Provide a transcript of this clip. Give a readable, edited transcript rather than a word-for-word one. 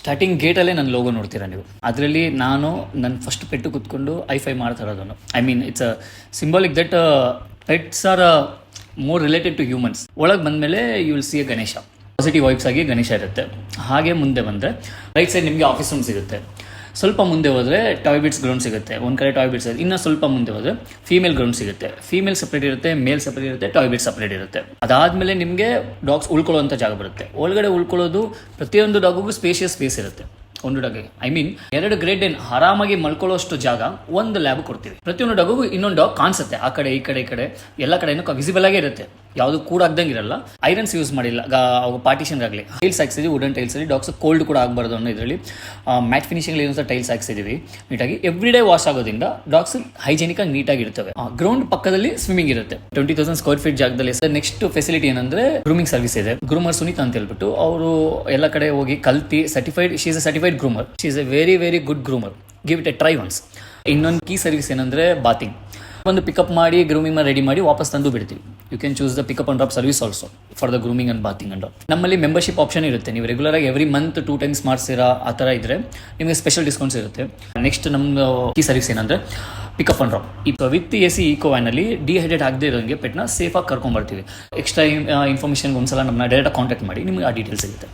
Starting ಗೇಟಲ್ಲೇ ನನ್ನ logo ನೋಡ್ತೀರಾ ನೀವು. ಅದರಲ್ಲಿ ನಾನು ನನ್ನ ಫಸ್ಟ್ ಪೆಟ್ಟು ಕೂತ್ಕೊಂಡು ಐ ಮಾಡ್ತಾ ಇರೋದನ್ನು. I mean it's a symbolic that pets are more related to humans. ಒಳಗೆ ಬಂದಮೇಲೆ you will see a Ganesha, positive vibes ಆಗಿ ಗಣೇಶ ಇರುತ್ತೆ. ಹಾಗೆ ಮುಂದೆ ಬಂದರೆ ರೈಟ್ ಸೈಡ್ ನಿಮಗೆ ಆಫೀಸ್ ರೂಮ್ ಸಿಗುತ್ತೆ. ಸ್ವಲ್ಪ ಮುಂದೆ ಹೋದರೆ ಟಾಯ್ ಬಿಟ್ಸ್ ಗ್ರೌಂಡ್ ಸಿಗುತ್ತೆ. ಒಂದು ಕಡೆ ಟಾಯ್ ಬಿಟ್ಸ್ ಇರುತ್ತೆ. ಇನ್ನು ಸ್ವಲ್ಪ ಮುಂದೆ ಹೋದರೆ ಫೀಮೇಲ್ ಗ್ರೌಂಡ್ ಸಿಗುತ್ತೆ. ಫೀಮೇಲ್ ಸಪ್ರೇಟ್ ಇರುತ್ತೆ, ಮೇಲ್ ಸಪ್ರೇಟ್ ಇರುತ್ತೆ, ಟಾಯ್ ಬಿಟ್ ಸಪ್ರೇಟ್ ಇರುತ್ತೆ. ಅದಾದಮೇಲೆ ನಿಮಗೆ ಡಾಗ್ಸ್ ಉಳ್ಕೊಳ್ಳೋಂಥ ಜಾಗ ಬರುತ್ತೆ. ಒಳಗಡೆ ಉಳ್ಕೊಳ್ಳೋದು ಪ್ರತಿಯೊಂದು ಡಾಗಿಗೂ ಸ್ಪೇಷಿಯಸ್ ಸ್ಪೇಸ್ ಇರುತ್ತೆ. ಒಂದು ಡಾಗಿಗೆ ಐ ಮೀನ್ 2 ಗ್ರೇಡ್ ಏನ್ ಆರಾಮಾಗಿ ಮಲ್ಕೊಳ್ಳೋಷ್ಟು ಜಾಗ ಒಂದು ಲ್ಯಾಬ್ ಕೊಡ್ತೀವಿ. ಪ್ರತಿಯೊಂದು ಡಾಗಿಗೂ ಇನ್ನೊಂದು ಡಾಗ್ ಕಾಣಿಸುತ್ತೆ. ಆ ಕಡೆ ಈ ಕಡೆ ಎಲ್ಲ ಕಡೆನೂ ವಿಸಿಬಲ್ ಆಗೇ ಇರುತ್ತೆ. ಯಾವುದು ಕೂಡ ಆಗ್ದಂಗೆ ಇರಲ್ಲ. ಐರನ್ಸ್ ಯೂಸ್ ಮಾಡಿಲ್ಲ ಪಾರ್ಟಿಷನ್ ಆಗಲಿ. ಟೈಲ್ಸ್ ಹಾಕ್ಸಿದ್ವಿ, ವುಡನ್ ಟೈಲ್ಸ್ ಅಲ್ಲಿ. ಡಾಗ್ಸ್ ಕೋಲ್ಡ್ ಕೂಡ ಆಗಬಾರ್ದು ಅನ್ನೋ ಇದರಲ್ಲಿ ಮ್ಯಾಟ್ ಫಿನಿಶಿಂಗ್ ಏನೋ ಟೈಲ್ಸ್ ಹಾಕ್ಸಿದೀವಿ ನೀಟಾಗಿ. ಎವ್ರಿ ಡೇ ವಾಶ್ ಆಗೋದ್ರಿಂದ ಡಾಗ್ಸ್ ಹೈಜೆನಿಕ್ ಆಗಿ ನೀಟಾಗಿ ಇರ್ತವೆ. ಗ್ರೌಂಡ್ ಪಕ್ಕದಲ್ಲಿ ಸ್ವಿಮ್ಮಿಂಗ್ ಇರುತ್ತೆ. 20,000 ಸ್ಕ್ವೇರ್ ಫೀಟ್ ಜಾಗದಲ್ಲಿ. ನೆಕ್ಸ್ಟ್ ಫೆಸಿಲಿಟಿ ಏನಂದ್ರೆ ಗ್ರೂಮಿಂಗ್ ಸರ್ವಿಸ್ ಇದೆ. ಗ್ರೂಮರ್ ಸುನೀತ್ ಅಂತ ಹೇಳ್ಬಿಟ್ಟು ಅವರು ಎಲ್ಲ ಕಡೆ ಹೋಗಿ ಕಲ್ತಿ certified. She is a certified groomer. She is a very very good ಗ್ರೂಮರ್. Give it a try once. ಇನ್ನೊಂದು ಕೀ ಸರ್ವಿಸ್ ಏನಂದ್ರೆ ಬಾತಿಂಗ್. ಒಂದು ಪಿಕಪ್ ಮಾಡಿ ಗ್ರೂಮಿಂಗ್ ರೆಡಿ ಮಾಡಿ ವಾಪಸ್ ತಂದು ಬಿಡ್ತೀವಿ. You can choose the pickup and drop service also for the grooming and bathing and. ನಮ್ಮಲ್ಲಿ membership option ಇರುತ್ತೆ. ನೀವು ರೆಗ್ಯುಲರ್ ಆಗಿ ಎವ್ರಿ ಮಂತ್ 2 ಟೈಮ್ಸ್ ಮಾಡಿಸಿರಾ ಆ ಥರ ಇದ್ರೆ ನಿಮಗೆ ಸ್ಪೆಷಲ್ ಡಿಸ್ಕೌಂಟ್ಸ್ ಇರುತ್ತೆ. ನೆಕ್ಸ್ಟ್ ನಮ್ದು ಕೀ ಸರ್ವಿಸ್ ಏನಂದ್ರೆ pickup and drop. With AC eco ವ್ಯಾನಲ್ಲಿ ಡಿಹೈಡ್ರೇಟ್ ಆಗದೆ ಇರೋಂಗೆ ಪೆಟ್ನ ಸೇಫಾಗಿ ಕರ್ಕೊಂಡ್ಬರ್ತೀವಿ. ಎಕ್ಸ್ಟ್ರಾ ಇನ್ಫಾರ್ಮೇಷನ್ಗೆ ಒಂದ್ಸಲ ನಮ್ಮನ್ನ ಡೈರೆಕ್ಟ್ ಕಾಂಟ್ಯಾಕ್ಟ್ ಮಾಡಿ ನಿಮಗೆ ಆ ಡೀಟೇಲ್ಸ್ ಸಿಗುತ್ತೆ.